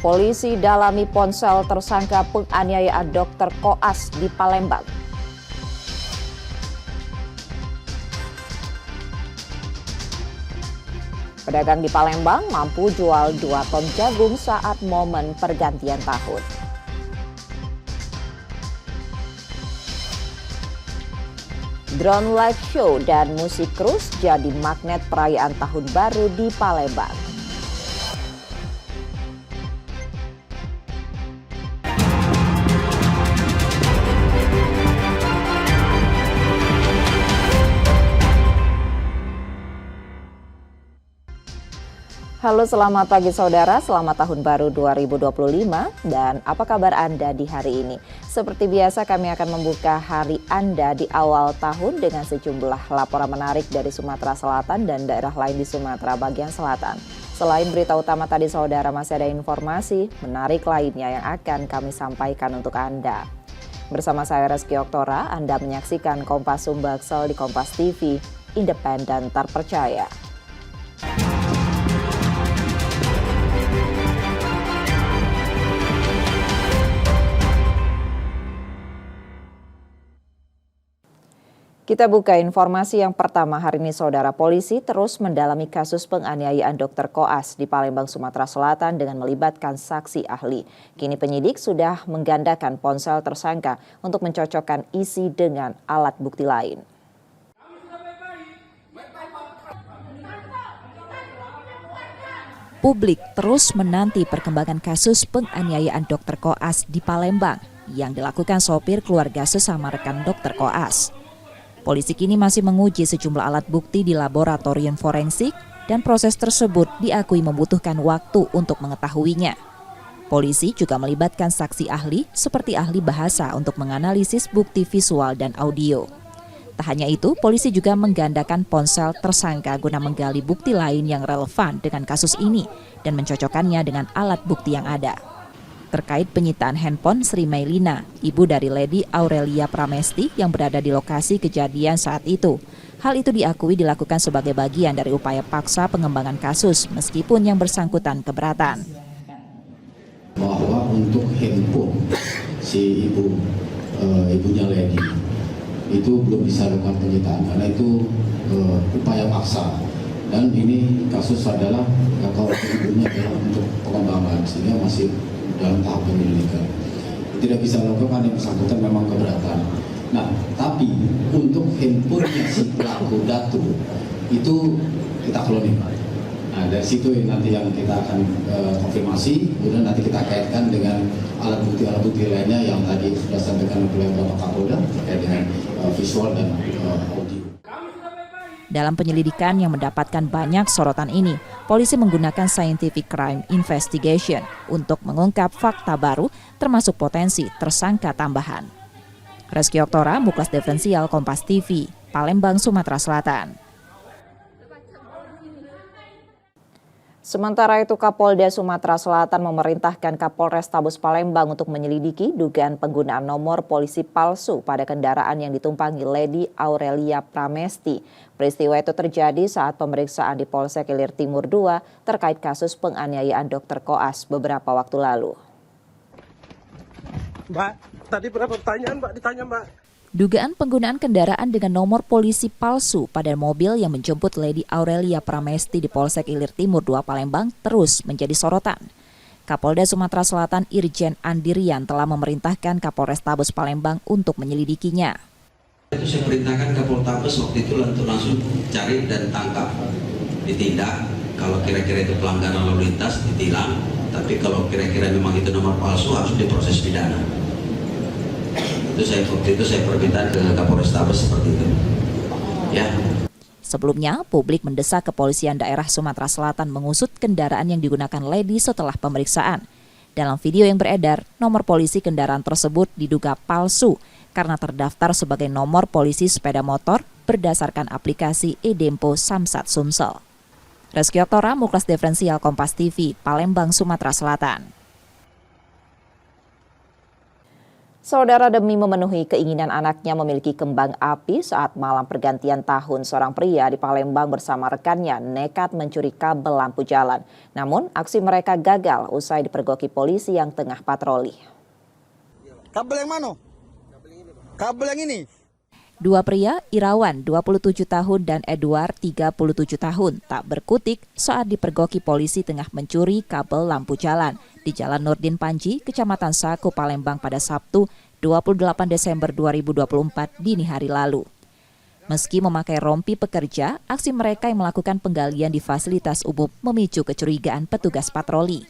Polisi dalami ponsel tersangka penganiayaan dokter koas di Palembang. Pedagang di Palembang mampu jual 2 ton jagung saat momen pergantian tahun. Drone live show dan musik cruise jadi magnet perayaan tahun baru di Palembang. Halo, selamat pagi saudara, selamat tahun baru 2025 dan apa kabar Anda di hari ini? Seperti biasa kami akan membuka hari Anda di awal tahun dengan sejumlah laporan menarik dari Sumatera Selatan dan daerah lain di Sumatera bagian selatan. Selain berita utama tadi saudara, masih ada informasi menarik lainnya yang akan kami sampaikan untuk Anda. Bersama saya Reski Oktora, Anda menyaksikan Kompas Sumbaksel di Kompas TV, independen terpercaya. Kita buka informasi yang pertama hari ini saudara. Polisi terus mendalami kasus penganiayaan dokter koas di Palembang, Sumatera Selatan dengan melibatkan saksi ahli. Kini penyidik sudah menggandakan ponsel tersangka untuk mencocokkan isi dengan alat bukti lain. Publik terus menanti perkembangan kasus penganiayaan dokter koas di Palembang yang dilakukan sopir keluarga sesama rekan dokter koas. Polisi kini masih menguji sejumlah alat bukti di laboratorium forensik dan proses tersebut diakui membutuhkan waktu untuk mengetahuinya. Polisi juga melibatkan saksi ahli seperti ahli bahasa untuk menganalisis bukti visual dan audio. Tak hanya itu, polisi juga menggandakan ponsel tersangka guna menggali bukti lain yang relevan dengan kasus ini dan mencocokkannya dengan alat bukti yang ada. Terkait penyitaan handphone Sri Mailina, ibu dari Lady Aurelia Pramesti yang berada di lokasi kejadian saat itu. Hal itu diakui dilakukan sebagai bagian dari upaya paksa pengembangan kasus meskipun yang bersangkutan keberatan. Bahwa untuk handphone si ibunya Lady itu belum bisa lakukan penyitaan karena itu upaya paksa. Dan ini kasus adalah kalau ibunya adalah untuk pengembangan sehingga masih dalam tahap penyelidikan. Tidak bisa lakukan yang bersangkutan memang keberatan. Nah, tapi untuk handphone si pelaku datu itu kita kloning. Nah, dari situ nanti yang kita akan konfirmasi, kemudian nanti kita kaitkan dengan alat bukti lainnya yang tadi sudah disampaikan oleh Bapak Kapolda terkait dengan visual dan audio. Dalam penyelidikan yang mendapatkan banyak sorotan ini, polisi menggunakan scientific crime investigation untuk mengungkap fakta baru termasuk potensi tersangka tambahan. Reski Oktora, Muklas Diferensial Kompas TV, Palembang, Sumatera Selatan. Sementara itu, Kapolda Sumatera Selatan memerintahkan Kapolrestabes Palembang untuk menyelidiki dugaan penggunaan nomor polisi palsu pada kendaraan yang ditumpangi Lady Aurelia Pramesti. Peristiwa itu terjadi saat pemeriksaan di Polsek Ilir Timur 2 terkait kasus penganiayaan dokter koas beberapa waktu lalu. Mbak, tadi berapa pertanyaan Mbak ditanya Mbak? Dugaan penggunaan kendaraan dengan nomor polisi palsu pada mobil yang menjemput Lady Aurelia Pramesti di Polsek Ilir Timur 2 Palembang terus menjadi sorotan. Kapolda Sumatera Selatan Irjen Andirian telah memerintahkan Kapolrestabes Palembang untuk menyelidikinya. Itu saya perintahkan Kapoltabes waktu itu untuk langsung cari dan tangkap, ditindak. Kalau kira-kira itu pelanggaran lalu lintas ditilang, tapi kalau kira-kira memang itu nomor palsu harus diproses pidana. Waktu itu saya permintaan ke Kapolrestabes seperti itu. Ya. Sebelumnya, publik mendesak Kepolisian Daerah Sumatera Selatan mengusut kendaraan yang digunakan Lady setelah pemeriksaan. Dalam video yang beredar, nomor polisi kendaraan tersebut diduga palsu karena terdaftar sebagai nomor polisi sepeda motor berdasarkan aplikasi eDempo Samsat Sumsel. Reski Oktora, Muklas Diferensial Kompas TV, Palembang, Sumatera Selatan. Saudara, demi memenuhi keinginan anaknya memiliki kembang api saat malam pergantian tahun, seorang pria di Palembang bersama rekannya nekat mencuri kabel lampu jalan. Namun, aksi mereka gagal usai dipergoki polisi yang tengah patroli. Kabel yang mana? Kabel yang ini. Dua pria, Irawan 27 tahun dan Edward 37 tahun, tak berkutik saat dipergoki polisi tengah mencuri kabel lampu jalan di Jalan Nurdin Panji, Kecamatan Sako, Palembang pada Sabtu 28 Desember 2024 dini hari lalu. Meski memakai rompi pekerja, aksi mereka yang melakukan penggalian di fasilitas umum memicu kecurigaan petugas patroli.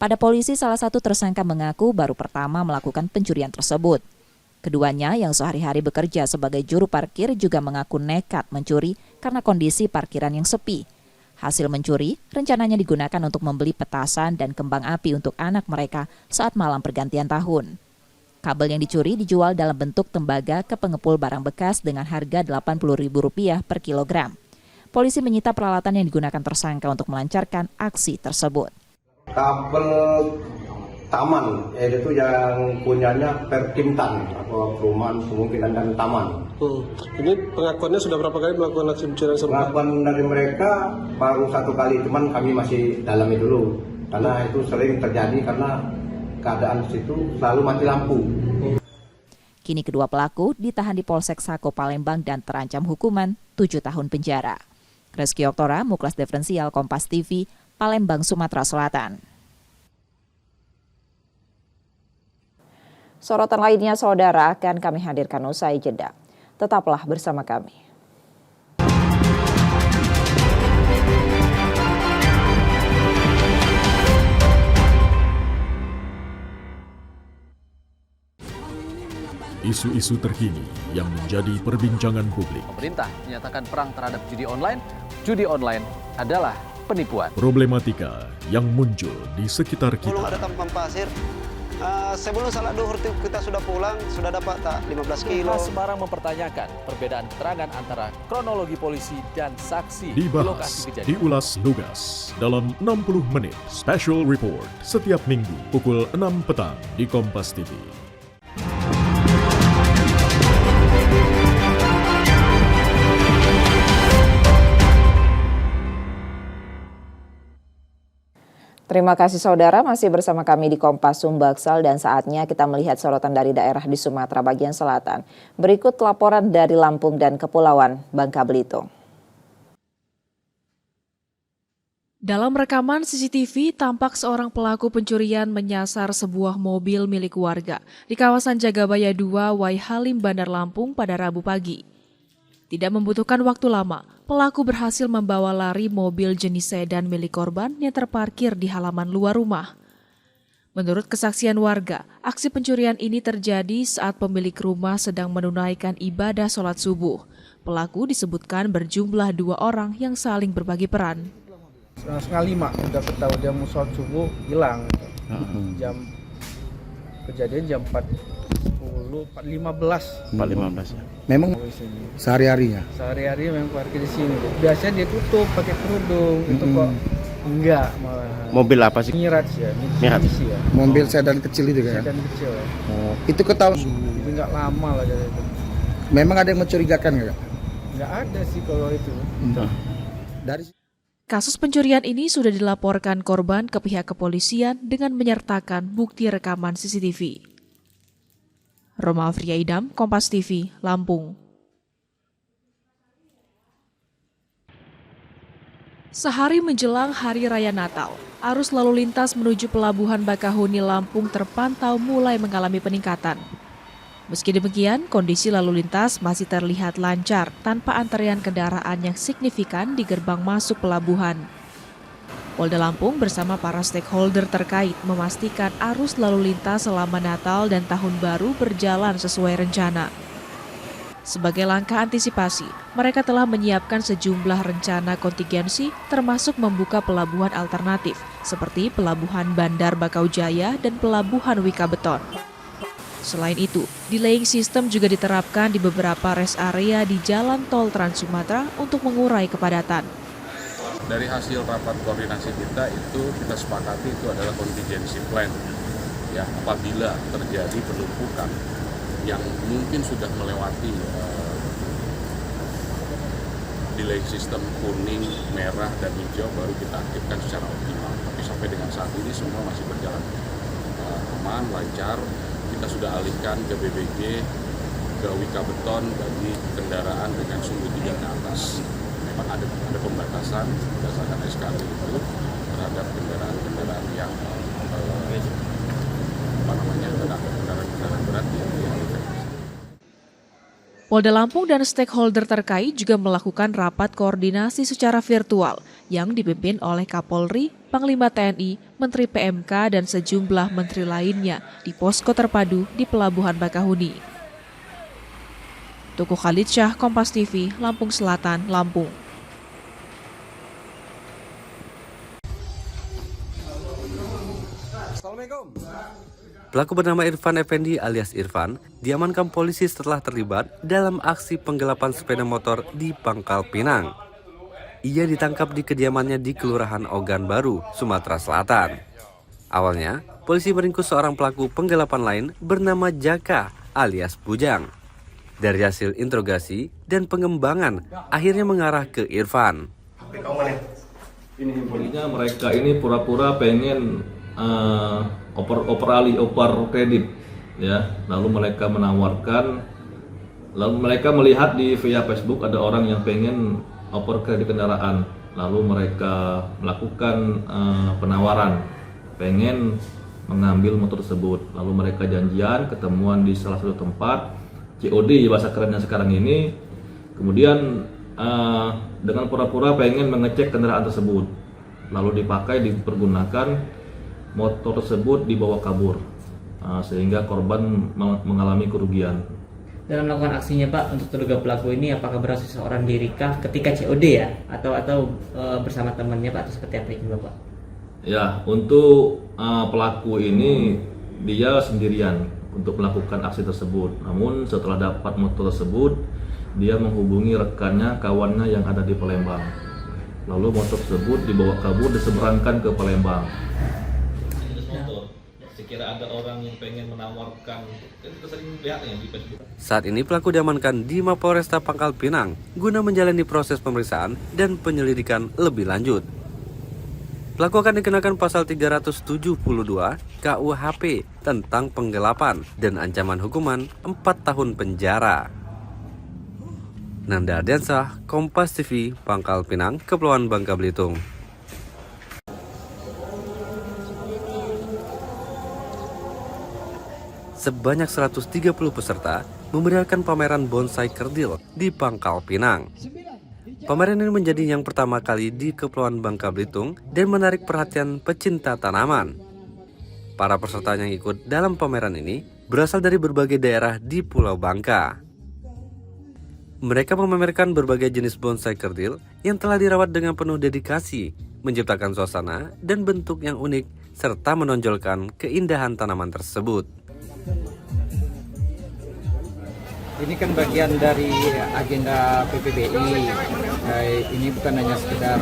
Pada polisi, salah satu tersangka mengaku baru pertama melakukan pencurian tersebut. Keduanya yang sehari-hari bekerja sebagai juru parkir juga mengaku nekat mencuri karena kondisi parkiran yang sepi. Hasil mencuri rencananya digunakan untuk membeli petasan dan kembang api untuk anak mereka saat malam pergantian tahun. Kabel yang dicuri dijual dalam bentuk tembaga ke pengepul barang bekas dengan harga Rp80.000 per kilogram. Polisi menyita peralatan yang digunakan tersangka untuk melancarkan aksi tersebut. Kabel taman, yaitu yang punyanya Perkintan atau perumahan kemungkinan dan taman. Ini pengakuannya sudah berapa kali melakukan aksi pencurian sebelumnya? Pengakuan dari mereka baru 1 kali, cuman kami masih dalami dulu. Karena itu sering terjadi karena keadaan situ selalu mati lampu. Kini kedua pelaku ditahan di Polsek Sako, Palembang dan terancam hukuman 7 tahun penjara. Reski Oktora, Muklas Diferensial, Kompas TV, Palembang, Sumatera Selatan. Sorotan lainnya, saudara, akan kami hadirkan usai jeda. Tetaplah bersama kami. Isu-isu terkini yang menjadi perbincangan publik. Pemerintah menyatakan perang terhadap judi online. Judi online adalah penipuan. Problematika yang muncul di sekitar kita. Belum ada tampang pasir. Sebelum salat duhur kita sudah pulang, sudah dapat tak 15 kilo. Semarang mempertanyakan perbedaan keterangan antara kronologi polisi dan saksi di Dibahas, lokasi kejadian. diulas lugas dalam 60 menit special report setiap minggu pukul 6 petang di Kompas TV. Terima kasih saudara, masih bersama kami di Kompas Sumbaksal dan saatnya kita melihat sorotan dari daerah di Sumatera bagian selatan. Berikut laporan dari Lampung dan Kepulauan Bangka Belitung. Dalam rekaman CCTV, tampak seorang pelaku pencurian menyasar sebuah mobil milik warga di kawasan Jagabaya 2, Waihalim, Bandar Lampung pada Rabu pagi. Tidak membutuhkan waktu lama, pelaku berhasil membawa lari mobil jenis sedan milik korban yang terparkir di halaman luar rumah. Menurut kesaksian warga, aksi pencurian ini terjadi saat pemilik rumah sedang menunaikan ibadah sholat subuh. Pelaku disebutkan berjumlah 2 orang yang saling berbagi peran. 4:30 udah ketahui dia mau sholat subuh, hilang. Jam kejadian jam 4:15 ya. Memang sehari-harinya? Sehari-hari memang parkir di sini. Biasanya dia tutup pakai kerudung, itu kok enggak malah. Mobil apa sih? Miraj ya, Mitsubishi ya. Mobil sedan kecil itu kan? Sedan kecil ya. Oh, itu ketahuan? Itu enggak lama lah dari itu. Memang ada yang mencurigakan nggak? Enggak ada sih kalau itu. Dari Kasus pencurian ini sudah dilaporkan korban ke pihak kepolisian dengan menyertakan bukti rekaman CCTV. Roma Afria Idam, Kompas TV, Lampung. Sehari menjelang Hari Raya Natal, arus lalu lintas menuju Pelabuhan Bakahuni, Lampung terpantau mulai mengalami peningkatan. Meski demikian, kondisi lalu lintas masih terlihat lancar tanpa antrean kendaraan yang signifikan di gerbang masuk pelabuhan. Polda Lampung bersama para stakeholder terkait memastikan arus lalu lintas selama Natal dan Tahun Baru berjalan sesuai rencana. Sebagai langkah antisipasi, mereka telah menyiapkan sejumlah rencana kontingensi termasuk membuka pelabuhan alternatif seperti Pelabuhan Bandar Bakau Jaya dan Pelabuhan Wika Beton. Selain itu, delaying system juga diterapkan di beberapa rest area di Jalan Tol Trans Sumatera untuk mengurai kepadatan. Dari hasil rapat koordinasi kita itu kita sepakati itu adalah contingency plan. ya apabila terjadi penumpukan yang mungkin sudah melewati delay sistem kuning, merah, dan hijau baru kita aktifkan secara optimal. Tapi sampai dengan saat ini semua masih berjalan aman, lancar. Kita sudah alihkan ke BBG, ke Wika Beton bagi kendaraan dengan suhu 3 ke atas. Memang ada pembatasan berdasarkan SKB itu terhadap kendaraan-kendaraan yang kendaraan berat yang dialihkan. Polda Lampung dan stakeholder terkait juga melakukan rapat koordinasi secara virtual yang dipimpin oleh Kapolri, Panglima TNI, Menteri PMK, dan sejumlah menteri lainnya di posko terpadu di Pelabuhan Bakahuni. Tuku Khalid Syah, Kompas TV, Lampung Selatan, Lampung. Assalamualaikum. Pelaku bernama Irfan Effendi alias Irfan diamankan polisi setelah terlibat dalam aksi penggelapan sepeda motor di Pangkal Pinang. Ia ditangkap di kediamannya di Kelurahan Ogan Baru, Sumatera Selatan. Awalnya, polisi meringkus seorang pelaku penggelapan lain bernama Jaka alias Bujang. Dari hasil interogasi dan pengembangan, akhirnya mengarah ke Irfan. Intinya mereka ini pura-pura pengen oper kredit, ya. Lalu mereka menawarkan, lalu mereka melihat di via Facebook ada orang yang pengen oper kredit kendaraan, lalu mereka melakukan penawaran, pengen mengambil motor tersebut. Lalu mereka janjian ketemuan di salah satu tempat COD bahasa kerennya sekarang ini. Kemudian dengan pura-pura pengen mengecek kendaraan tersebut, lalu dipergunakan motor tersebut dibawa kabur, sehingga korban mengalami kerugian. Dalam melakukan aksinya Pak, untuk terduga pelaku ini apakah berasal seorang diri kah ketika COD ya, atau bersama temannya Pak, atau seperti apa itu Pak? Ya, untuk pelaku ini dia sendirian untuk melakukan aksi tersebut. Namun setelah dapat motor tersebut, dia menghubungi rekannya, kawannya yang ada di Palembang. Lalu motor tersebut dibawa kabur, diseberangkan ke Palembang. Sekira ada orang yang pengen menawarkan, kita sering lihatnya di Facebook. Saat ini pelaku diamankan di Mapolresta Pangkal Pinang guna menjalani proses pemeriksaan dan penyelidikan lebih lanjut. Pelaku akan dikenakan pasal 372 KUHP tentang penggelapan dan ancaman hukuman 4 tahun penjara. Nanda Ardiansah, Kompas TV, Pangkal Pinang, Kepulauan Bangka Belitung. Sebanyak 130 peserta memeriahkan pameran bonsai kerdil di Pangkal Pinang. Pameran ini menjadi yang pertama kali di Kepulauan Bangka Belitung dan menarik perhatian pecinta tanaman. Para peserta yang ikut dalam pameran ini berasal dari berbagai daerah di Pulau Bangka. Mereka memamerkan berbagai jenis bonsai kerdil yang telah dirawat dengan penuh dedikasi, menciptakan suasana dan bentuk yang unik, serta menonjolkan keindahan tanaman tersebut. Ini kan bagian dari agenda PPBI. Ini bukan hanya sekedar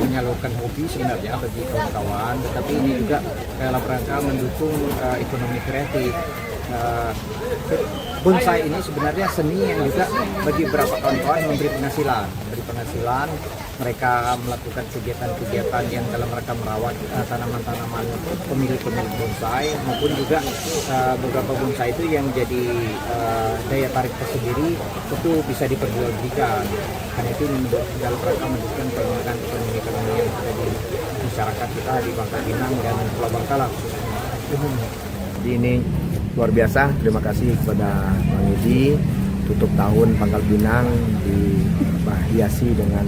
menyalurkan hobi sebenarnya bagi kawan-kawan, tetapi ini juga dalam rangka mendukung ekonomi kreatif. Bonsai ini sebenarnya seni yang juga bagi beberapa kawan-kawan memberi penghasilan. Mereka melakukan kegiatan-kegiatan yang dalam rangka merawat tanaman-tanaman pemilik-pemilik bonsai, maupun juga beberapa bonsai itu yang jadi daya tarik tersendiri itu bisa diperjualbelikan. Karena itu dalam rangka mendukung pengembangan ekonomi yang ada di masyarakat kita di Bangka Pinang dan Pulau Bangka lah khususnya. Jadi ini luar biasa, terima kasih kepada Bang Edi. Tutup tahun Pangkal Pinang dihiasi dengan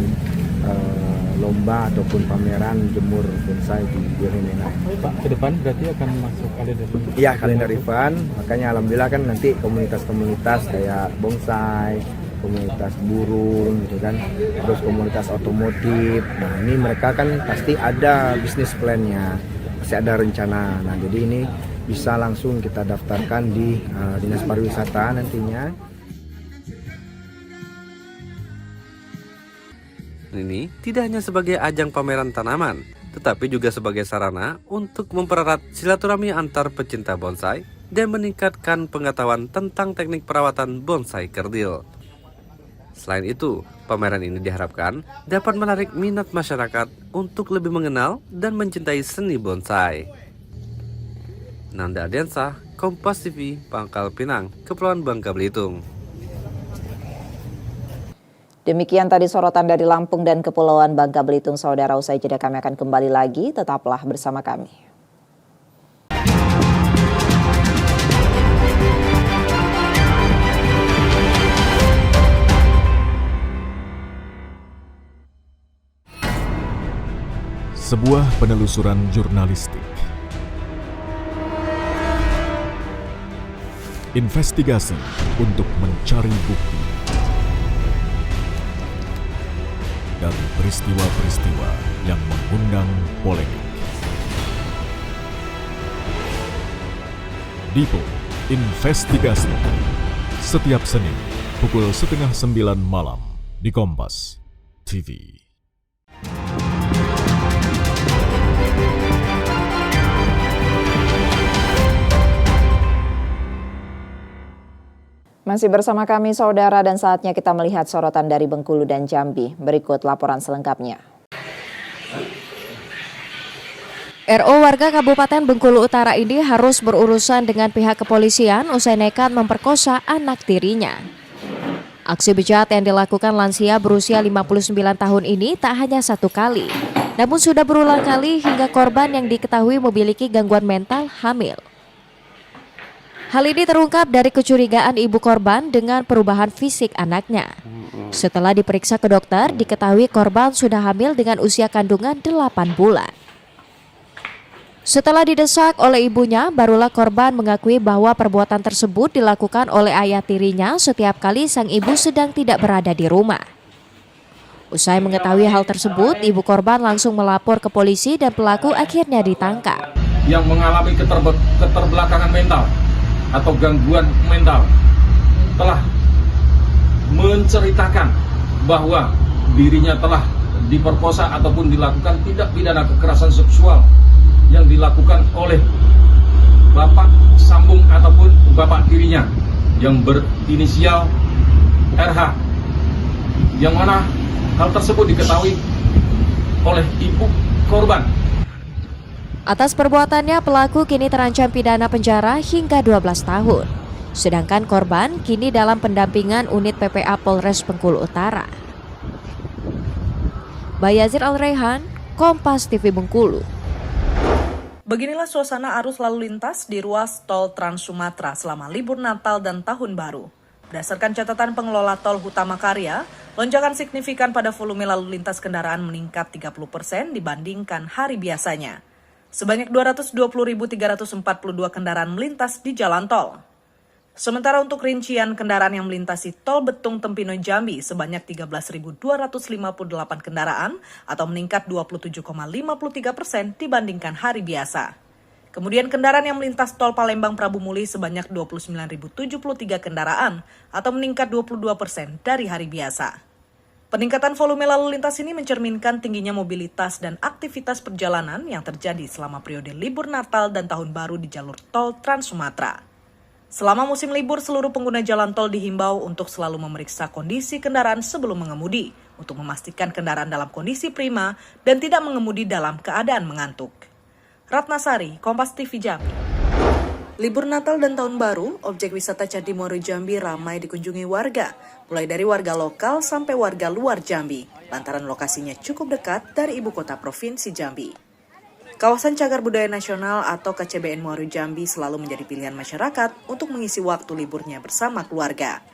lomba ataupun pameran jemur bonsai di Birmingham. Pak, ke depan berarti akan masuk kalender? Iya, kalender event. Makanya alhamdulillah kan nanti komunitas-komunitas kayak bonsai, komunitas burung gitu kan, terus komunitas otomotif. Nah, ini mereka kan pasti ada bisnis plan-nya, pasti ada rencana. Nah, jadi ini bisa langsung kita daftarkan di Dinas Pariwisata nantinya. Ini tidak hanya sebagai ajang pameran tanaman, tetapi juga sebagai sarana untuk mempererat silaturahmi antar pecinta bonsai dan meningkatkan pengetahuan tentang teknik perawatan bonsai kerdil. Selain itu, pameran ini diharapkan dapat menarik minat masyarakat untuk lebih mengenal dan mencintai seni bonsai. Nanda Ardiansah, Kompas TV, Pangkal Pinang, Kepulauan Bangka Belitung. Demikian tadi sorotan dari Lampung dan Kepulauan Bangka Belitung. Saudara, usai jeda kami akan kembali lagi. Tetaplah bersama kami. Sebuah penelusuran jurnalistik. Investigasi untuk mencari bukti dari peristiwa-peristiwa yang mengundang polemik. Dipo Investigasi setiap Senin pukul 8:30 malam di Kompas TV. Masih bersama kami saudara, dan saatnya kita melihat sorotan dari Bengkulu dan Jambi. Berikut laporan selengkapnya. RO warga Kabupaten Bengkulu Utara ini harus berurusan dengan pihak kepolisian usai nekat memperkosa anak tirinya. Aksi bejat yang dilakukan lansia berusia 59 tahun ini tak hanya satu kali, namun sudah berulang kali hingga korban yang diketahui memiliki gangguan mental hamil. Hal ini terungkap dari kecurigaan ibu korban dengan perubahan fisik anaknya. Setelah diperiksa ke dokter, diketahui korban sudah hamil dengan usia kandungan 8 bulan. Setelah didesak oleh ibunya, barulah korban mengakui bahwa perbuatan tersebut dilakukan oleh ayah tirinya setiap kali sang ibu sedang tidak berada di rumah. Usai mengetahui hal tersebut, ibu korban langsung melapor ke polisi dan pelaku akhirnya ditangkap. Yang mengalami keterbelakangan mental atau gangguan mental telah menceritakan bahwa dirinya telah diperkosa ataupun dilakukan tindak pidana kekerasan seksual yang dilakukan oleh bapak sambung ataupun bapak tirinya yang berinisial RH, yang mana hal tersebut diketahui oleh ibu korban. Atas perbuatannya, pelaku kini terancam pidana penjara hingga 12 tahun. Sedangkan korban kini dalam pendampingan unit PPA Polres Bengkulu Utara. Bayazir Al-Rehan, Kompas TV Bengkulu. Beginilah suasana arus lalu lintas di ruas tol Trans Sumatera selama libur Natal dan Tahun Baru. Berdasarkan catatan pengelola tol Hutama Karya, lonjakan signifikan pada volume lalu lintas kendaraan meningkat 30% dibandingkan hari biasanya. Sebanyak 220.342 kendaraan melintas di jalan tol. Sementara untuk rincian kendaraan yang melintasi tol Betung Tempino Jambi sebanyak 13.258 kendaraan atau meningkat 27,53% dibandingkan hari biasa. Kemudian kendaraan yang melintas tol Palembang Prabu Muli sebanyak 29.073 kendaraan atau meningkat 22% dari hari biasa. Peningkatan volume lalu lintas ini mencerminkan tingginya mobilitas dan aktivitas perjalanan yang terjadi selama periode libur Natal dan Tahun Baru di jalur tol Trans Sumatera. Selama musim libur, seluruh pengguna jalan tol dihimbau untuk selalu memeriksa kondisi kendaraan sebelum mengemudi, untuk memastikan kendaraan dalam kondisi prima dan tidak mengemudi dalam keadaan mengantuk. Ratnasari, Kompas TV Jambi. Libur Natal dan Tahun Baru, objek wisata Candi Muaro Jambi ramai dikunjungi warga, mulai dari warga lokal sampai warga luar Jambi, lantaran lokasinya cukup dekat dari ibu kota provinsi Jambi. Kawasan Cagar Budaya Nasional atau KCBN Muaro Jambi selalu menjadi pilihan masyarakat untuk mengisi waktu liburnya bersama keluarga.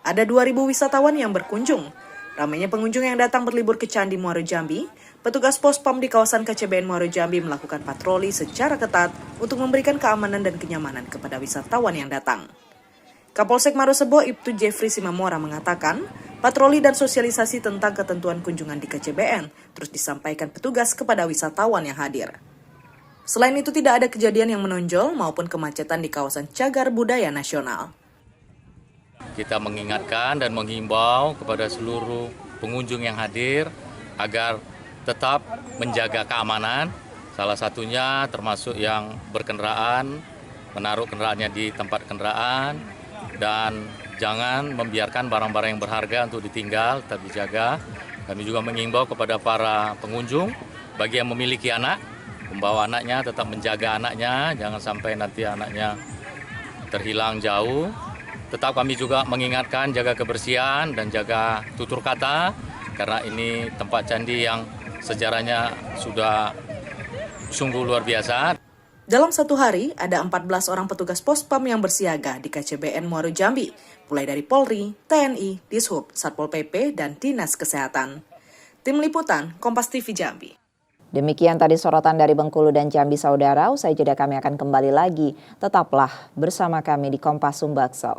Ada 2.000 wisatawan yang berkunjung. Ramainya pengunjung yang datang berlibur ke Candi Muaro Jambi, petugas Pospam di kawasan KCBN Muaro Jambi melakukan patroli secara ketat untuk memberikan keamanan dan kenyamanan kepada wisatawan yang datang. Kapolsek Marosebo Ibtu Jeffrey Simamora mengatakan, patroli dan sosialisasi tentang ketentuan kunjungan di KCBN terus disampaikan petugas kepada wisatawan yang hadir. Selain itu tidak ada kejadian yang menonjol maupun kemacetan di kawasan Cagar Budaya Nasional. Kita mengingatkan dan menghimbau kepada seluruh pengunjung yang hadir agar tetap menjaga keamanan, salah satunya termasuk yang berkendaraan, menaruh kendaraannya di tempat kendaraan, dan jangan membiarkan barang-barang yang berharga untuk ditinggal, tetap dijaga. Kami juga mengimbau kepada para pengunjung, bagi yang memiliki anak, membawa anaknya, tetap menjaga anaknya, jangan sampai nanti anaknya terhilang jauh. Tetap kami juga mengingatkan jaga kebersihan dan jaga tutur kata, karena ini tempat candi yang sejarahnya sudah sungguh luar biasa. Dalam satu hari, ada 14 orang petugas pospam yang bersiaga di KCBN Muaro Jambi, mulai dari Polri, TNI, Dishub, Satpol PP, dan Dinas Kesehatan. Tim Liputan, Kompas TV Jambi. Demikian tadi sorotan dari Bengkulu dan Jambi, saudara. Usai jeda kami akan kembali lagi. Tetaplah bersama kami di Kompas Sumbaksel.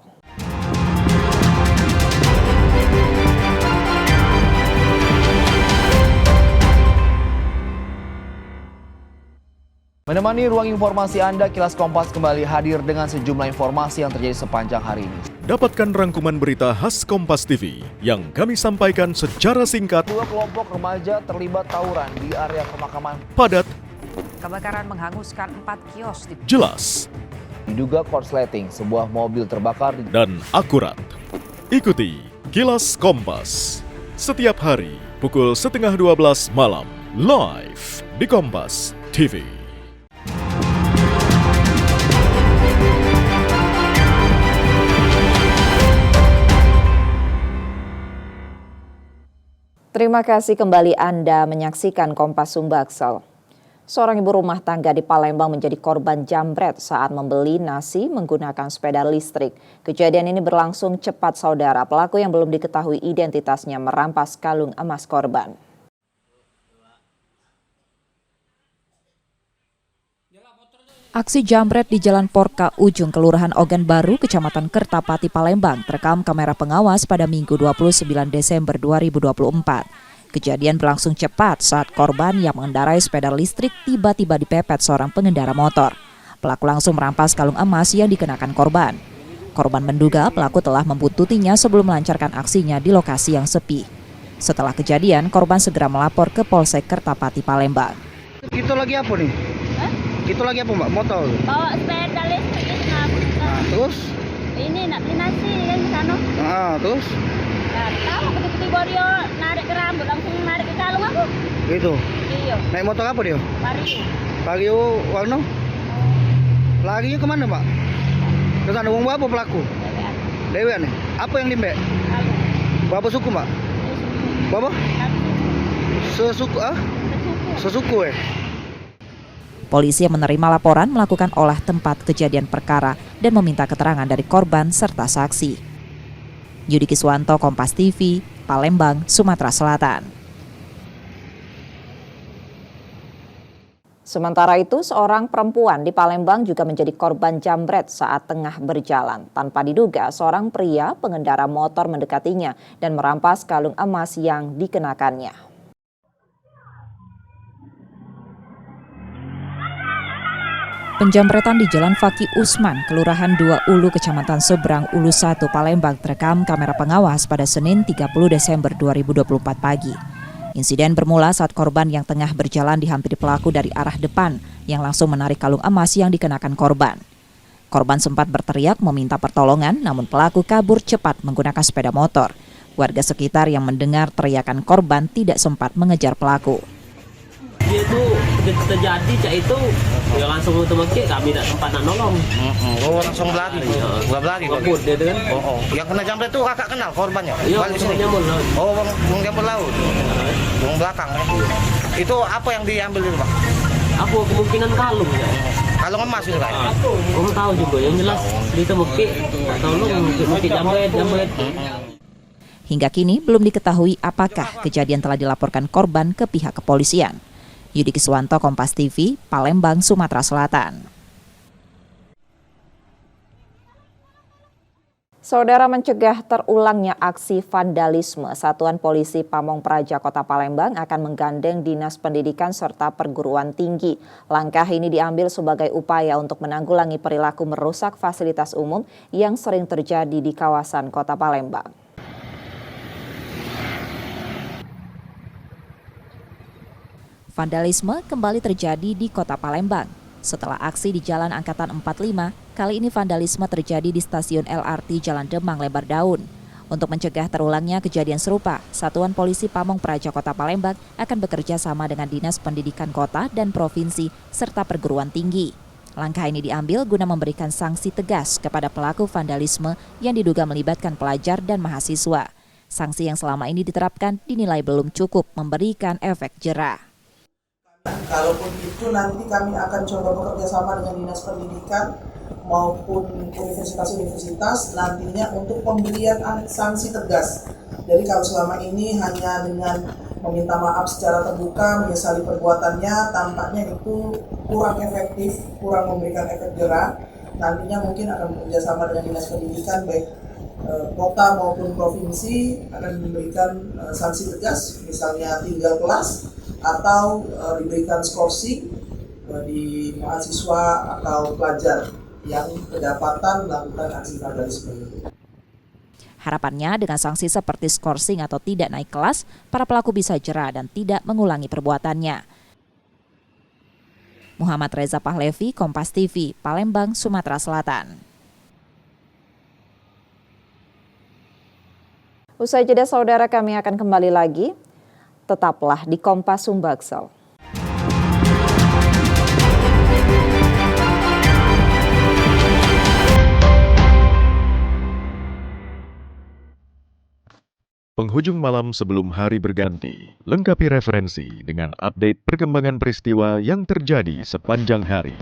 Menemani ruang informasi Anda, Kilas Kompas kembali hadir dengan sejumlah informasi yang terjadi sepanjang hari ini. Dapatkan rangkuman berita khas Kompas TV yang kami sampaikan secara singkat. 2 kelompok remaja terlibat tawuran di area pemakaman. Padat. Kebakaran menghanguskan 4 kios. Jelas. Diduga korsleting, sebuah mobil terbakar. Dan akurat. Ikuti Kilas Kompas setiap hari pukul 11:30 malam live di Kompas TV. Terima kasih kembali Anda menyaksikan Kompas Sumbaksel. Seorang ibu rumah tangga di Palembang menjadi korban jambret saat membeli nasi menggunakan sepeda listrik. Kejadian ini berlangsung cepat, saudara. Pelaku yang belum diketahui identitasnya merampas kalung emas korban. Aksi jambret di Jalan Porka Ujung, Kelurahan Ogan Baru, Kecamatan Kertapati, Palembang, terekam kamera pengawas pada Minggu 29 Desember 2024. Kejadian berlangsung cepat saat korban yang mengendarai sepeda listrik tiba-tiba dipepet seorang pengendara motor. Pelaku langsung merampas kalung emas yang dikenakan korban. Korban menduga pelaku telah membuntutinya sebelum melancarkan aksinya di lokasi yang sepi. Setelah kejadian, korban segera melapor ke Polsek Kertapati, Palembang. Itu lagi apa nih? Itu lagi apa Mbak? Motor? Bawa sepeda listrik itu terus? Ini nak beli nasi kan di sana. Terus? Nah, tahu tiba-tiba dia narik ke rambut langsung narik ke kalung aku. Gitu? Iya. Naik motor apa dia? Vario. Vario warna? Larinya kemana Mbak? Ke sana uang berapa pelaku? Dewean nih. Apa yang dimbek? Berapa suku Mbak? Berapa? Sesuku Sesuku Polisi yang menerima laporan melakukan olah tempat kejadian perkara dan meminta keterangan dari korban serta saksi. Yudi Kiswanto, Kompas TV, Palembang, Sumatera Selatan. Sementara itu, seorang perempuan di Palembang juga menjadi korban jambret saat tengah berjalan. Tanpa diduga, seorang pria pengendara motor mendekatinya dan merampas kalung emas yang dikenakannya. Penjambretan di Jalan Faki Usman, Kelurahan 2 Ulu, Kecamatan Seberang Ulu 1, Palembang terekam kamera pengawas pada Senin 30 Desember 2024 pagi. Insiden bermula saat korban yang tengah berjalan dihampiri pelaku dari arah depan yang langsung menarik kalung emas yang dikenakan korban. Korban sempat berteriak meminta pertolongan, namun pelaku kabur cepat menggunakan sepeda motor. Warga sekitar yang mendengar teriakan korban tidak sempat mengejar pelaku. Dia itu terjadi cak itu ya langsung otomatis kami tak sempat nak nolong. Langsung belagi. Gua belagi kok. Dia kan. Yang kena jambret itu kakak kenal korbannya. Iya, balik sini. Bang Jambret laut. Bang belakang. Itu apa yang diambil itu, Pak? Aku kemungkinan kalung ya. Kalung emas itu kan. Kamu tahu juga yang jelas ditemukan tolong mungkin jambret. Hingga kini belum diketahui apakah kejadian telah dilaporkan korban ke pihak kepolisian. Yudi Kiswanto, Kompas TV, Palembang, Sumatera Selatan. Saudara, mencegah terulangnya aksi vandalisme, Satuan Polisi Pamong Praja Kota Palembang akan menggandeng Dinas Pendidikan serta Perguruan Tinggi. Langkah ini diambil sebagai upaya untuk menanggulangi perilaku merusak fasilitas umum yang sering terjadi di kawasan Kota Palembang. Vandalisme kembali terjadi di kota Palembang. Setelah aksi di Jalan Angkatan 45, kali ini vandalisme terjadi di stasiun LRT Jalan Demang Lebar Daun. Untuk mencegah terulangnya kejadian serupa, Satuan Polisi Pamong Praja Kota Palembang akan bekerja sama dengan Dinas Pendidikan Kota dan Provinsi serta perguruan tinggi. Langkah ini diambil guna memberikan sanksi tegas kepada pelaku vandalisme yang diduga melibatkan pelajar dan mahasiswa. Sanksi yang selama ini diterapkan dinilai belum cukup memberikan efek jera. Kalaupun itu nanti kami akan coba bekerja sama dengan Dinas Pendidikan maupun universitas-universitas nantinya untuk pemberian sanksi tegas. Jadi kalau selama ini hanya dengan meminta maaf secara terbuka, menyesali perbuatannya, tampaknya itu kurang efektif, kurang memberikan efek jera. Nantinya mungkin akan bekerja sama dengan Dinas Pendidikan baik kota maupun provinsi akan memberikan sanksi tegas, misalnya tinggal kelas atau diberikan skorsing di mahasiswa atau pelajar yang kedapatan melakukan aksi vandalisme. Harapannya dengan sanksi seperti skorsing atau tidak naik kelas, para pelaku bisa jera dan tidak mengulangi perbuatannya. Muhammad Reza Pahlevi, Kompas TV, Palembang, Sumatera Selatan. Usai jeda saudara, kami akan kembali lagi. Tetaplah di Kompas Sumbaksel. Penghujung malam sebelum hari berganti, lengkapi referensi dengan update perkembangan peristiwa yang terjadi sepanjang hari.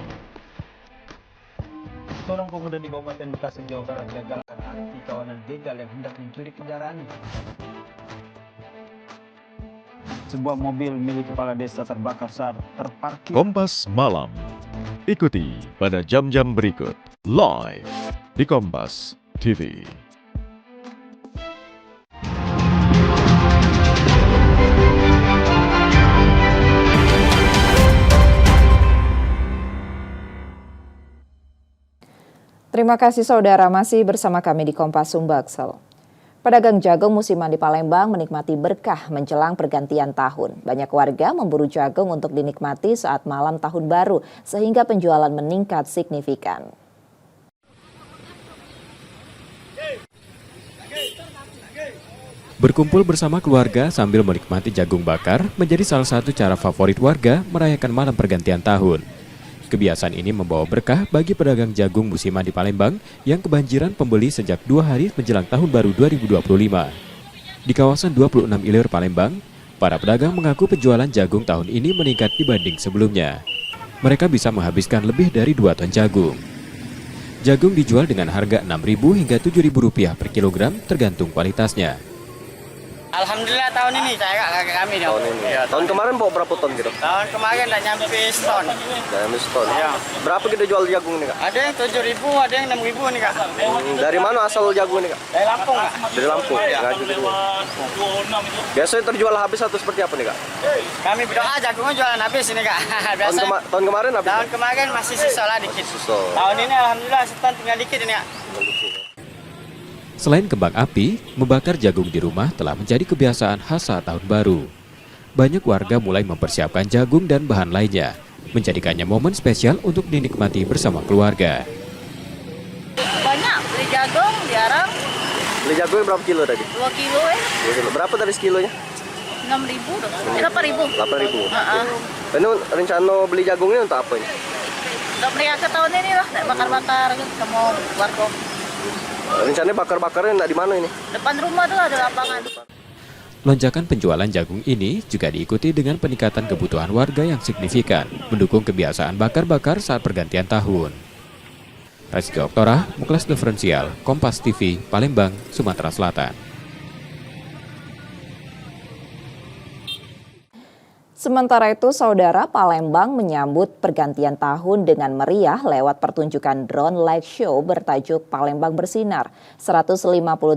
Seorang pemuda di Kabupaten Bekasi, Jawa Barat gagalkan aksi kawanan begal yang hendak mencuri kendaraan. Sebuah mobil milik kepala desa terbakar saat terparkir. Kompas Malam. Ikuti pada jam-jam berikut, live di Kompas TV. Terima kasih saudara, masih bersama kami di Kompas Sumbaksel. Pedagang jagung musiman di Palembang menikmati berkah menjelang pergantian tahun. Banyak warga memburu jagung untuk dinikmati saat malam tahun baru, sehingga penjualan meningkat signifikan. Berkumpul bersama keluarga sambil menikmati jagung bakar menjadi salah satu cara favorit warga merayakan malam pergantian tahun. Kebiasaan ini membawa berkah bagi pedagang jagung musiman di Palembang yang kebanjiran pembeli sejak 2 hari menjelang tahun baru 2025. Di kawasan 26 Ilir Palembang, para pedagang mengaku penjualan jagung tahun ini meningkat dibanding sebelumnya. Mereka bisa menghabiskan lebih dari 2 ton jagung. Jagung dijual dengan harga Rp6.000 hingga Rp7.000 per kilogram tergantung kualitasnya. Alhamdulillah tahun ini saya kami tahun ini. Ya, tahun kemarin bawa berapa ton gitu? Tahun kemarin udah nyampe seton. Nyampe seton. Ya. Berapa kita jual jagung nih kak? Ada yang 7.000, ada yang 6.000 nih kak. Dari mana asal jagung nih kak? Dari Lampung kak. Dari Lampung. Ya. Biasanya terjual habis atau seperti apa nih kak? Kami berdoa jagungnya jualan habis ini kak. Tahun kemarin habis? Tahun kemarin masih sisa lah dikit. Sisa. Tahun ini alhamdulillah seton tinggal dikit ini kak. Selain kembang api, membakar jagung di rumah telah menjadi kebiasaan khas saat tahun baru. Banyak warga mulai mempersiapkan jagung dan bahan lainnya, menjadikannya momen spesial untuk dinikmati bersama keluarga. Banyak beli jagung, diarang. Beli jagungnya berapa kilo tadi? 2 kilo ya. 2 kilo. Berapa tadi sekilonya? 6.000 dong. 8.000. 8.000. Ini rencana beli jagungnya untuk apa ini? Untuk meriakan tahun ini lah, bakar-bakar sama warga. Rencananya bakar-bakarnya enggak di mana ini? Depan rumah tuh ada lapangan. Lonjakan penjualan jagung ini juga diikuti dengan peningkatan kebutuhan warga yang signifikan, mendukung kebiasaan bakar-bakar saat pergantian tahun. Rizky Oktora, Muklas Diferensial, Kompas TV, Palembang, Sumatera Selatan. Sementara itu, saudara, Palembang menyambut pergantian tahun dengan meriah lewat pertunjukan drone light show bertajuk Palembang Bersinar. 150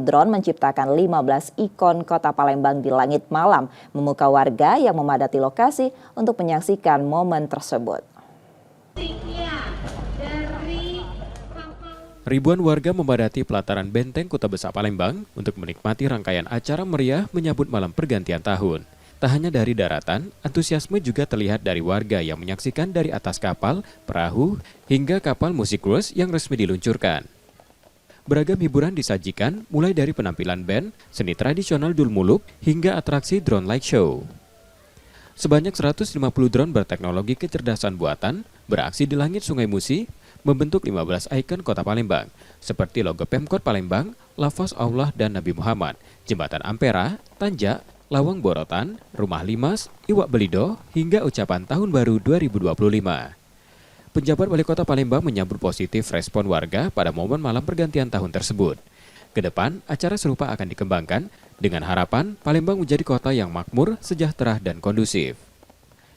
drone menciptakan 15 ikon kota Palembang di langit malam, memukau warga yang memadati lokasi untuk menyaksikan momen tersebut. Ribuan warga memadati pelataran Benteng Kota Besar Palembang untuk menikmati rangkaian acara meriah menyambut malam pergantian tahun. Tak hanya dari daratan, antusiasme juga terlihat dari warga yang menyaksikan dari atas kapal, perahu, hingga kapal musik cruise yang resmi diluncurkan. Beragam hiburan disajikan, mulai dari penampilan band, seni tradisional Dulmuluk, hingga atraksi drone light show. Sebanyak 150 drone berteknologi kecerdasan buatan beraksi di langit Sungai Musi, membentuk 15 ikon kota Palembang, seperti logo Pemkot Palembang, lafaz Allah dan Nabi Muhammad, Jembatan Ampera, Tanjak, Lawang Borotan, Rumah Limas, Iwak Belido, hingga ucapan Tahun Baru 2025. Penjabat Wali Kota Palembang menyambut positif respon warga pada momen malam pergantian tahun tersebut. Kedepan, acara serupa akan dikembangkan dengan harapan Palembang menjadi kota yang makmur, sejahtera, dan kondusif.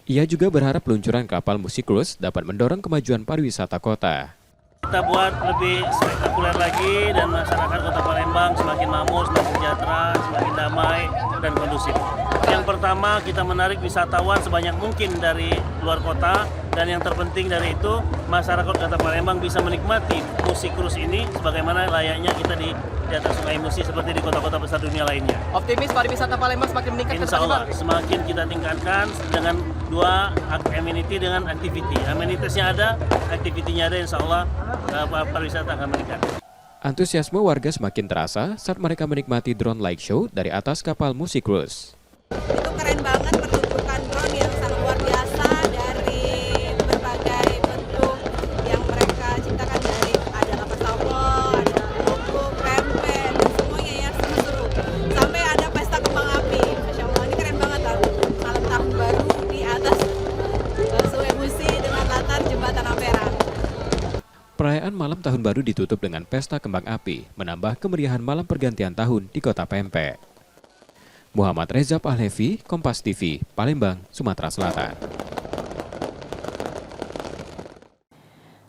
Ia juga berharap peluncuran kapal musik cruise dapat mendorong kemajuan pariwisata kota. Kita buat lebih spektakuler lagi dan masyarakat Kota Palembang semakin makmur, semakin sejahtera, semakin damai dan kondusif. Yang pertama, kita menarik wisatawan sebanyak mungkin dari luar kota, dan yang terpenting dari itu masyarakat Kota Palembang bisa menikmati musik cruise ini sebagaimana layaknya kita di atas Sungai Musi seperti di kota-kota besar dunia lainnya. Optimis pariwisata Palembang semakin meningkat. Insya Allah semakin kita tingkatkan dengan dua amenity dengan activity. Amenitiesnya ada, activity-nya ada, insya Allah pariwisata akan meningkat. Antusiasme warga semakin terasa saat mereka menikmati drone light show dari atas kapal musik cruise. Itu keren banget pertunjukan drone yang sangat luar biasa dari berbagai bentuk yang mereka ciptakan, dari ada lapas sawah, ada logo, pempek, dan semuanya ya seru-seru. Sampai ada pesta kembang api. Masya Allah, ini keren banget kan. Malam tahun baru di atas Sungai Musi dengan latar Jembatan Ampera. Perayaan malam tahun baru ditutup dengan pesta kembang api, menambah kemeriahan malam pergantian tahun di Kota Pempek. Muhammad Reza Pahlevi, Kompas TV, Palembang, Sumatera Selatan.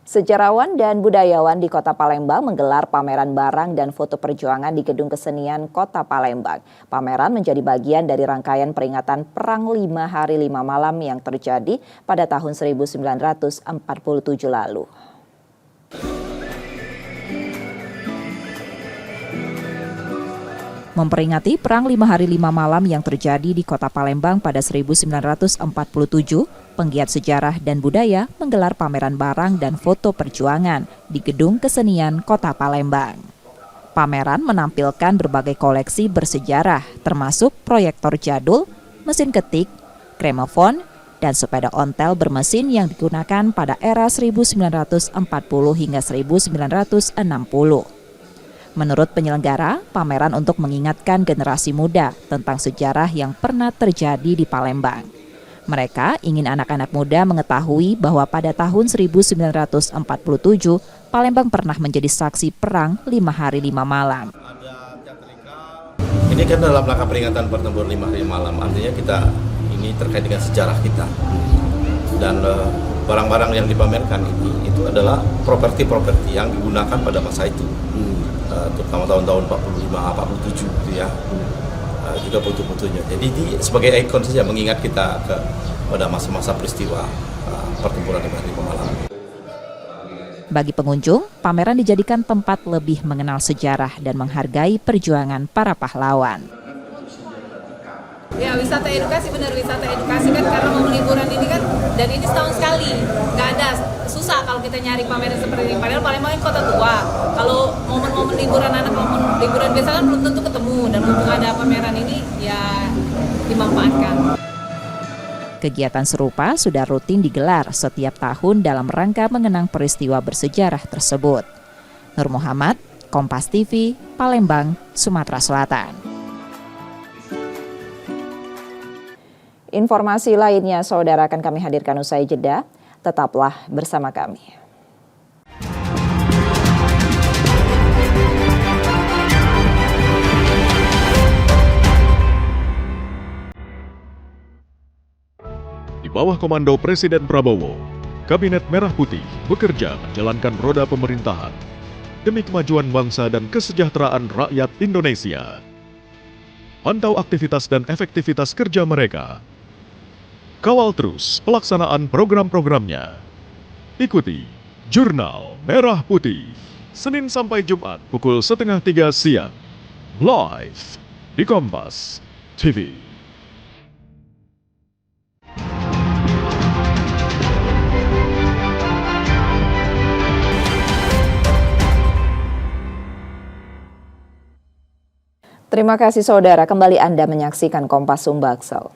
Sejarawan dan budayawan di Kota Palembang menggelar pameran barang dan foto perjuangan di Gedung Kesenian Kota Palembang. Pameran menjadi bagian dari rangkaian peringatan Perang 5 Hari 5 Malam yang terjadi pada tahun 1947 lalu. Memperingati Perang 5 Hari 5 Malam yang terjadi di Kota Palembang pada 1947, penggiat sejarah dan budaya menggelar pameran barang dan foto perjuangan di Gedung Kesenian Kota Palembang. Pameran menampilkan berbagai koleksi bersejarah, termasuk proyektor jadul, mesin ketik, gramofon, dan sepeda ontel bermesin yang digunakan pada era 1940 hingga 1960. Menurut penyelenggara, pameran untuk mengingatkan generasi muda tentang sejarah yang pernah terjadi di Palembang. Mereka ingin anak-anak muda mengetahui bahwa pada tahun 1947, Palembang pernah menjadi saksi perang 5 hari 5 malam. Ini kan dalam rangka peringatan pertempuran 5 hari 5 malam, artinya kita ini terkait dengan sejarah kita. Dan barang-barang yang dipamerkan ini itu adalah properti-properti yang digunakan pada masa itu. Terutama tahun-tahun 45-47 gitu ya, juga foto-fotonya. Jadi ini sebagai ikon saja mengingat kita pada masa-masa peristiwa pertempuran 5 hari 5 malam. Bagi pengunjung, pameran dijadikan tempat lebih mengenal sejarah dan menghargai perjuangan para pahlawan. Ya, wisata edukasi, benar, wisata edukasi kan, karena momen liburan ini kan, dan ini setahun sekali, nggak ada, susah kalau kita nyari pameran seperti ini. Padahal Palembang ini kota tua, kalau momen-momen liburan anak, momen liburan biasa kan belum tentu ketemu, dan mumpung ada pameran ini ya dimanfaatkan. Kegiatan serupa sudah rutin digelar setiap tahun dalam rangka mengenang peristiwa bersejarah tersebut. Nur Muhammad, Kompas TV, Palembang, Sumatera Selatan. Informasi lainnya, saudara, akan kami hadirkan usai jeda. Tetaplah bersama kami. Di bawah komando Presiden Prabowo, Kabinet Merah Putih bekerja menjalankan roda pemerintahan demi kemajuan bangsa dan kesejahteraan rakyat Indonesia. Pantau aktivitas dan efektivitas kerja mereka. Kawal terus pelaksanaan program-programnya. Ikuti Jurnal Merah Putih, Senin sampai Jumat pukul 2:30 siang, live di Kompas TV. Terima kasih saudara, kembali Anda menyaksikan Kompas Sumbaksel.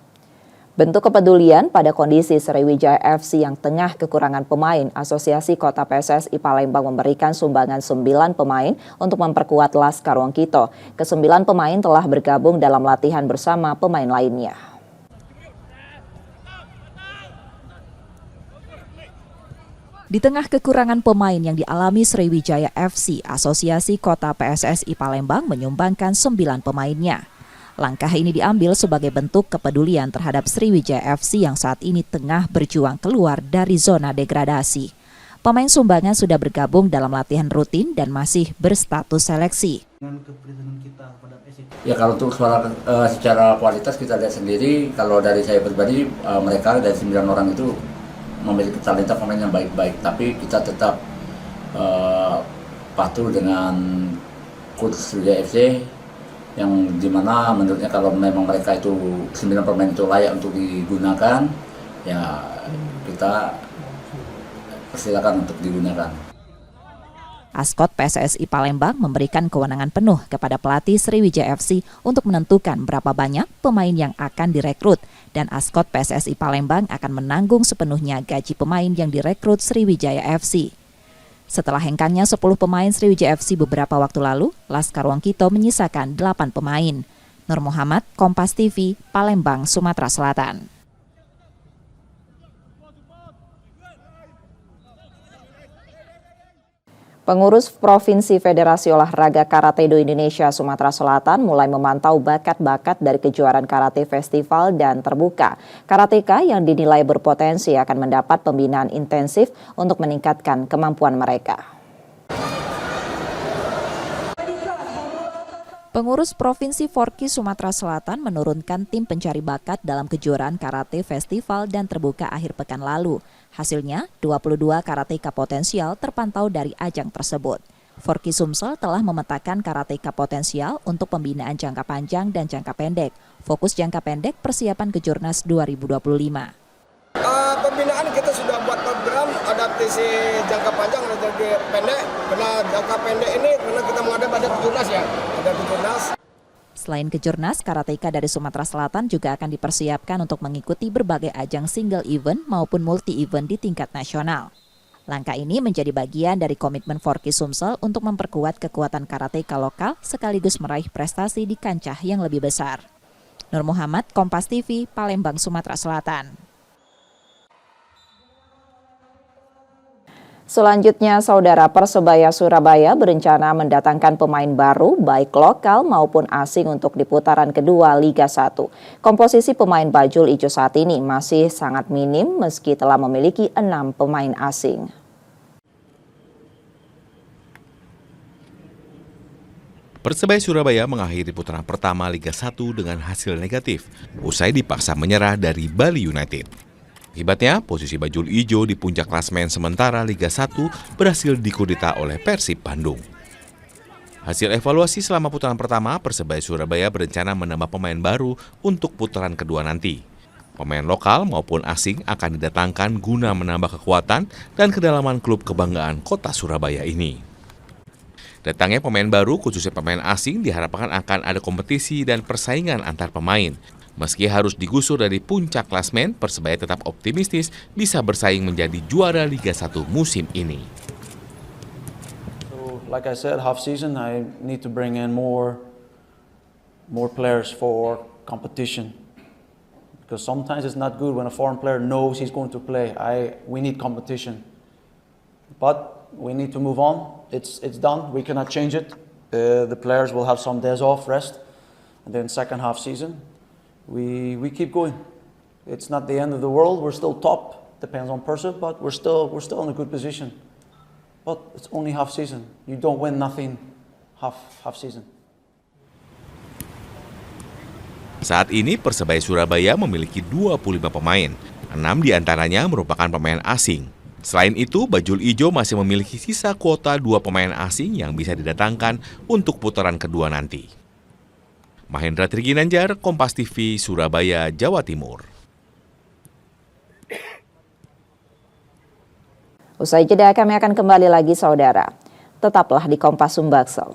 Bentuk kepedulian pada kondisi Sriwijaya FC yang tengah kekurangan pemain, Asosiasi Kota PSSI Palembang memberikan sumbangan 9 pemain untuk memperkuat Laskar Wongkito. Ke-9 pemain telah bergabung dalam latihan bersama pemain lainnya. Di tengah kekurangan pemain yang dialami Sriwijaya FC, Asosiasi Kota PSSI Palembang menyumbangkan 9 pemainnya. Langkah ini diambil sebagai bentuk kepedulian terhadap Sriwijaya FC yang saat ini tengah berjuang keluar dari zona degradasi. Pemain sumbangan sudah bergabung dalam latihan rutin dan masih berstatus seleksi. Ya kalau untuk secara kualitas kita lihat sendiri, kalau dari saya pribadi mereka dari 9 orang itu memiliki talenta pemain yang baik-baik, tapi kita tetap patuh dengan coach Sriwijaya FC yang dimana menurutnya kalau memang mereka itu 9 pemain itu layak untuk digunakan, ya kita persilakan untuk digunakan. Askot PSSI Palembang memberikan kewenangan penuh kepada pelatih Sriwijaya FC untuk menentukan berapa banyak pemain yang akan direkrut, dan Askot PSSI Palembang akan menanggung sepenuhnya gaji pemain yang direkrut Sriwijaya FC. Setelah hengkangnya 10 pemain Sriwijaya FC beberapa waktu lalu, Laskar Wongkito menyisakan 8 pemain. Nur Muhammad, Kompas TV, Palembang, Sumatera Selatan. Pengurus Provinsi Federasi Olahraga Karate-Do Indonesia Sumatera Selatan mulai memantau bakat-bakat dari kejuaraan karate festival dan terbuka. Karateka yang dinilai berpotensi akan mendapat pembinaan intensif untuk meningkatkan kemampuan mereka. Pengurus Provinsi Forki Sumatera Selatan menurunkan tim pencari bakat dalam kejuaraan karate festival dan terbuka akhir pekan lalu. Hasilnya, 22 karateka potensial terpantau dari ajang tersebut. Forki Sumsel telah memetakan karateka potensial untuk pembinaan jangka panjang dan jangka pendek. Fokus jangka pendek persiapan Kejurnas 2025. Pembinaan kita sudah buat program adaptasi jangka panjang dan jangka pendek. Karena jangka pendek ini karena kita menghadap ada Kejurnas ya, ada Kejurnas. Selain Kejurnas, karateka dari Sumatera Selatan juga akan dipersiapkan untuk mengikuti berbagai ajang single event maupun multi event di tingkat nasional. Langkah ini menjadi bagian dari komitmen Forki Sumsel untuk memperkuat kekuatan karateka lokal sekaligus meraih prestasi di kancah yang lebih besar. Nur Muhammad, Kompas TV, Palembang, Sumatera Selatan. Selanjutnya, Saudara, Persebaya Surabaya berencana mendatangkan pemain baru baik lokal maupun asing untuk di putaran kedua Liga 1. Komposisi pemain bajul ijo saat ini masih sangat minim meski telah memiliki 6 pemain asing. Persebaya Surabaya mengakhiri putaran pertama Liga 1 dengan hasil negatif, usai dipaksa menyerah dari Bali United. Akibatnya, posisi bajul ijo di puncak klasemen sementara Liga 1 berhasil dikudeta oleh Persib Bandung. Hasil evaluasi selama putaran pertama, Persebaya Surabaya berencana menambah pemain baru untuk putaran kedua nanti. Pemain lokal maupun asing akan didatangkan guna menambah kekuatan dan kedalaman klub kebanggaan kota Surabaya ini. Datangnya pemain baru, khususnya pemain asing, diharapkan akan ada kompetisi dan persaingan antar pemain. Meski harus digusur dari puncak klasemen, Persebaya tetap optimistis bisa bersaing menjadi juara Liga 1 musim ini. So, like I said, half season I need to bring in more players for competition. Because sometimes it's not good when a foreign player knows he's going to play. We need competition. But we need to move on. It's done. We cannot change it. The players will have some days off, rest, and then second half season. We keep going. It's not the end of the world. We're still top. Depends on person, but we're still in a good position. But it's only half season. You don't win nothing half season. Saat ini Persebaya Surabaya memiliki 25 pemain. 6 diantaranya merupakan pemain asing. Selain itu, Bajul Ijo masih memiliki sisa kuota 2 pemain asing yang bisa didatangkan untuk putaran kedua nanti. Mahendra Triginanjar, Kompas TV, Surabaya, Jawa Timur. Usai jeda kami akan kembali lagi, Saudara. Tetaplah di Kompas Sumbaksel.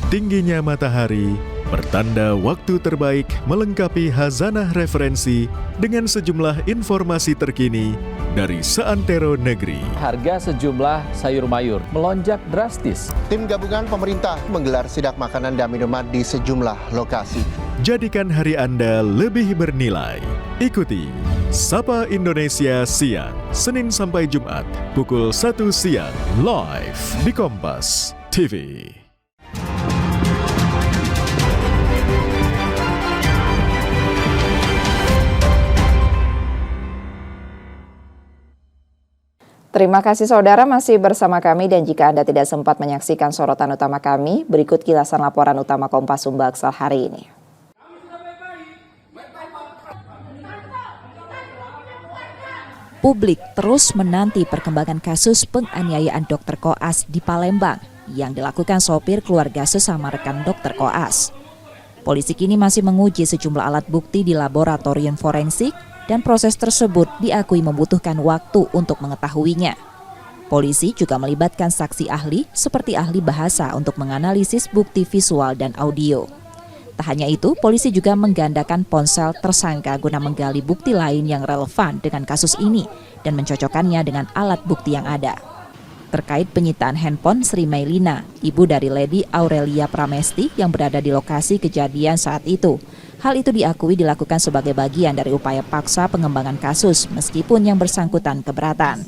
Tingginya matahari pertanda waktu terbaik melengkapi khazanah referensi dengan sejumlah informasi terkini dari seantero negeri. Harga sejumlah sayur mayur melonjak drastis. Tim gabungan pemerintah menggelar sidak makanan dan minuman di sejumlah lokasi. Jadikan hari Anda lebih bernilai. Ikuti Sapa Indonesia Siang, Senin sampai Jumat, pukul 1 siang, live di Kompas TV. Terima kasih saudara masih bersama kami, dan jika Anda tidak sempat menyaksikan sorotan utama kami, berikut kilasan laporan utama Kompas Sumbaksel hari ini. Publik terus menanti perkembangan kasus penganiayaan Dr. Koas di Palembang yang dilakukan sopir keluarga sesama rekan Dr. Koas. Polisi kini masih menguji sejumlah alat bukti di laboratorium forensik, dan proses tersebut diakui membutuhkan waktu untuk mengetahuinya. Polisi juga melibatkan saksi ahli seperti ahli bahasa untuk menganalisis bukti visual dan audio. Tak hanya itu, polisi juga menggandakan ponsel tersangka guna menggali bukti lain yang relevan dengan kasus ini dan mencocokkannya dengan alat bukti yang ada. Terkait penyitaan handphone Sri Mailina, ibu dari Lady Aurelia Pramesti yang berada di lokasi kejadian saat itu, hal itu diakui dilakukan sebagai bagian dari upaya paksa pengembangan kasus meskipun yang bersangkutan keberatan.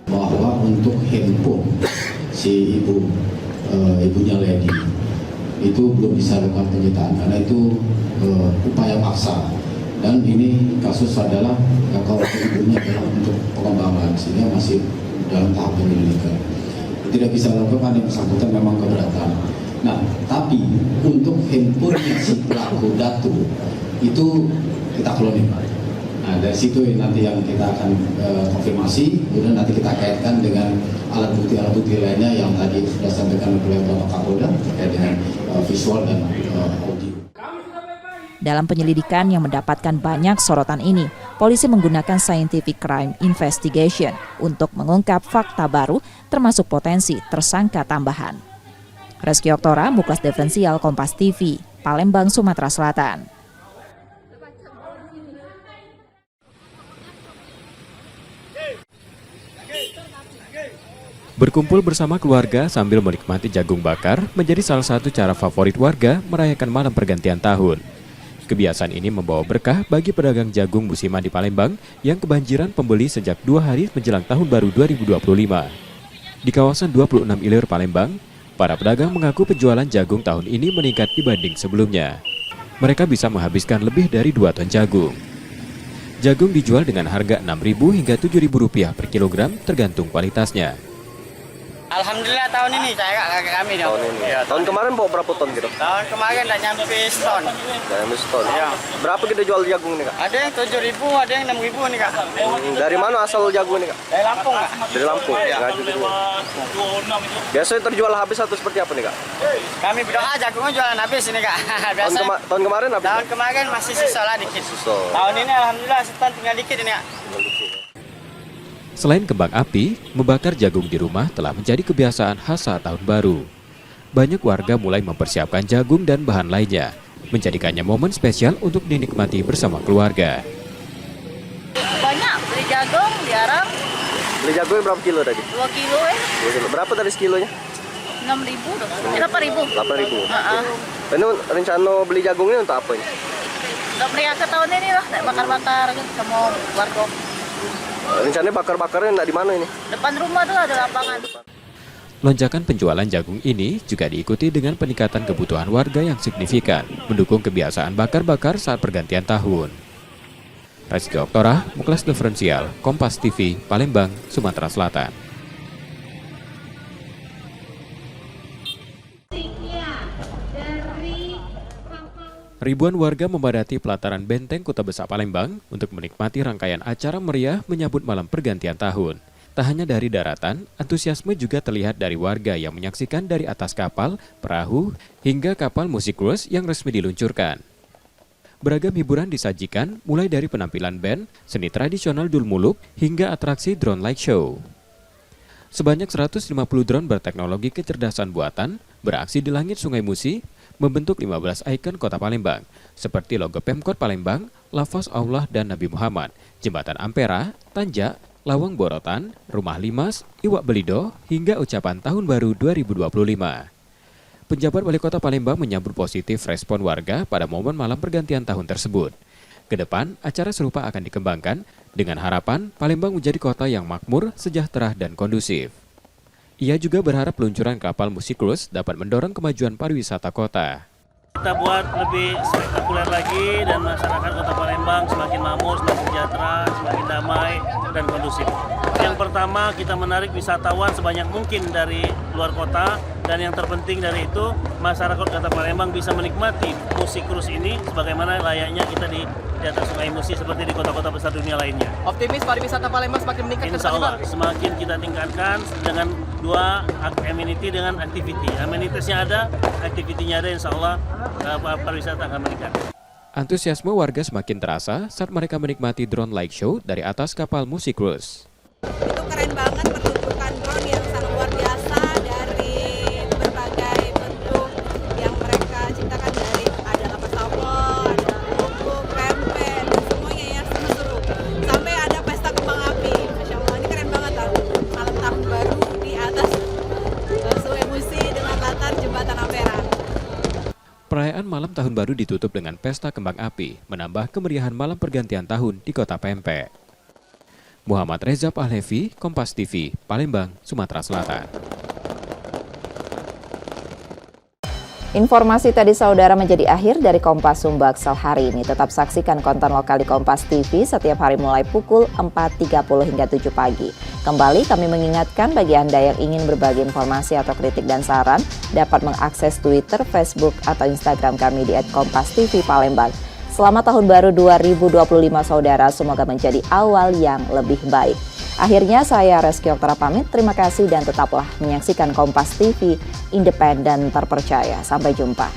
Bahwa untuk handphone si ibunya Lady itu belum bisa lakukan penyitaan karena itu upaya paksa, dan ini kasus adalah kalau ibunya adalah untuk pengembangan sehingga masih dalam tahap penyelidikan. Tidak bisa lakukan, yang bersangkutan memang keberatan. Nah, tapi untuk handphone si pelaku datu itu kita kloning. Nah, dari situ nanti yang kita akan konfirmasi, kemudian nanti kita kaitkan dengan alat bukti lainnya yang tadi sudah sampaikan oleh Bapak Kapolda terkait dengan visual dan audio. Dalam penyelidikan yang mendapatkan banyak sorotan ini, polisi menggunakan scientific crime investigation untuk mengungkap fakta baru termasuk potensi tersangka tambahan. Reski Oktora, Muklas Diferensial, Kompas TV, Palembang, Sumatera Selatan. Berkumpul bersama keluarga sambil menikmati jagung bakar menjadi salah satu cara favorit warga merayakan malam pergantian tahun. Kebiasaan ini membawa berkah bagi pedagang jagung musiman di Palembang yang kebanjiran pembeli sejak 2 hari menjelang tahun baru 2025. Di kawasan 26 Ilir Palembang, para pedagang mengaku penjualan jagung tahun ini meningkat dibanding sebelumnya. Mereka bisa menghabiskan lebih dari 2 ton jagung. Jagung dijual dengan harga Rp6.000 hingga Rp7.000 per kilogram tergantung kualitasnya. Alhamdulillah tahun ini saya kakak kami dong. Tahun ini. Ya, tahun kemarin bawa berapa ton gitu? Tahun kemarin tak nyampe seton. Nyampe seton. Ya. Berapa kita jual jagung nih, Kak? Ada yang 7.000, ada yang 6.000 nih, Kak. Dari mana asal jagung nih, Kak? Dari Lampung, Kak. Dari Lampung. Ya. Biasanya terjual habis atau seperti apa nih, Kak? Kami berdoa jagungnya jualan habis ini, Kak. Tahun kemarin habis? Tahun kemarin masih sisa lah dikit. Sisa. Tahun ini alhamdulillah seton tinggal dikit ini, Kak. Selain kembang api, membakar jagung di rumah telah menjadi kebiasaan khas saat tahun baru. Banyak warga mulai mempersiapkan jagung dan bahan lainnya, menjadikannya momen spesial untuk dinikmati bersama keluarga. Banyak beli jagung, diarang. Beli jagung berapa kilo tadi? 2 kilo 2 kilo. Berapa tadi sekilonya? 6.000 dong. 8.000. 8.000. Ini rencana beli jagungnya untuk apa ini? Untuk meriakan tahun ini lah, bakar-bakar gitu sama warga. Rencananya bakar-bakarnya di mana ini? Depan rumah tuh ada lapangan. Lonjakan penjualan jagung ini juga diikuti dengan peningkatan kebutuhan warga yang signifikan, mendukung kebiasaan bakar-bakar saat pergantian tahun. Reski Oktora, Muklas Diferensial, Kompas TV, Palembang, Sumatera Selatan. Ribuan warga memadati pelataran Benteng Kota Besar Palembang untuk menikmati rangkaian acara meriah menyambut malam pergantian tahun. Tak hanya dari daratan, antusiasme juga terlihat dari warga yang menyaksikan dari atas kapal, perahu, hingga kapal musik cruise yang resmi diluncurkan. Beragam hiburan disajikan mulai dari penampilan band, seni tradisional Dulmuluk, hingga atraksi drone light show. Sebanyak 150 drone berteknologi kecerdasan buatan beraksi di langit Sungai Musi, membentuk 15 ikon kota Palembang, seperti logo Pemkot Palembang, Lafaz Allah dan Nabi Muhammad, Jembatan Ampera, Tanjak, Lawang Borotan, Rumah Limas, Iwak Belido, hingga ucapan Tahun Baru 2025. Penjabat Wali Kota Palembang menyambut positif respon warga pada momen malam pergantian tahun tersebut. Kedepan, acara serupa akan dikembangkan dengan harapan Palembang menjadi kota yang makmur, sejahtera, dan kondusif. Ia juga berharap peluncuran kapal musik cruise dapat mendorong kemajuan pariwisata kota. Kita buat lebih spektakuler lagi dan masyarakat Kota Palembang semakin makmur, semakin sejahtera, semakin damai dan kondusif. Yang pertama, kita menarik wisatawan sebanyak mungkin dari luar kota, dan yang terpenting dari itu masyarakat Kota Palembang bisa menikmati musik cruise ini sebagaimana layaknya kita di atas Sungai Musi seperti di kota-kota besar dunia lainnya. Optimis pariwisata Palembang semakin meningkat. Insya Allah semakin kita tingkatkan dengan dua amenity dengan activity. Amenitiesnya ada, activity-nya ada, insya Allah pariwisata akan meningkat. Antusiasme warga semakin terasa saat mereka menikmati drone light show dari atas kapal musik cruise. Itu keren banget pertunjukan drone yang sangat luar biasa dari berbagai bentuk yang mereka ciptakan, dari ada kapas sambal, ada logo, pempek, dan semuanya ya seru-seru. Sampai ada pesta kembang api. Masya Allah, ini keren banget lah. Malam tahun baru di atas Sungai Musi dengan latar Jembatan Ampera. Perayaan malam tahun baru ditutup dengan pesta kembang api, menambah kemeriahan malam pergantian tahun di Kota Pempek. Muhammad Reza Pahlevi, Kompas TV, Palembang, Sumatera Selatan. Informasi tadi saudara menjadi akhir dari Kompas Sumbaksel hari ini. Tetap saksikan konten lokal di Kompas TV setiap hari mulai pukul 4.30 hingga 7 pagi. Kembali kami mengingatkan bagi Anda yang ingin berbagi informasi atau kritik dan saran dapat mengakses Twitter, Facebook, atau Instagram kami di @kompastv_palembang. Selamat Tahun Baru 2025 saudara, semoga menjadi awal yang lebih baik. Akhirnya saya Reski Oktara pamit, terima kasih dan tetaplah menyaksikan Kompas TV, independen terpercaya. Sampai jumpa.